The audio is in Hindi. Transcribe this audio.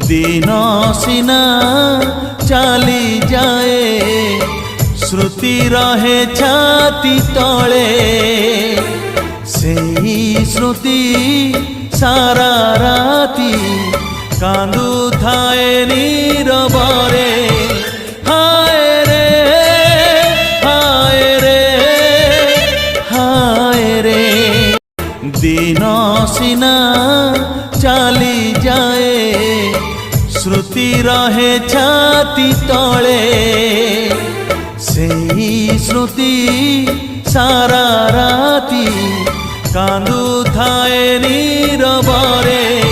दिन सिना चली जाए श्रुति रहे छाती तले सेही श्रुति सारा राती कांदू थाए नीरबरे हाय रे हाय रे हाय रे दिन सिना चली जाए श्रुति रहे छाती तले सेही श्रुति सारा राती कांदू थाए नीरबरे।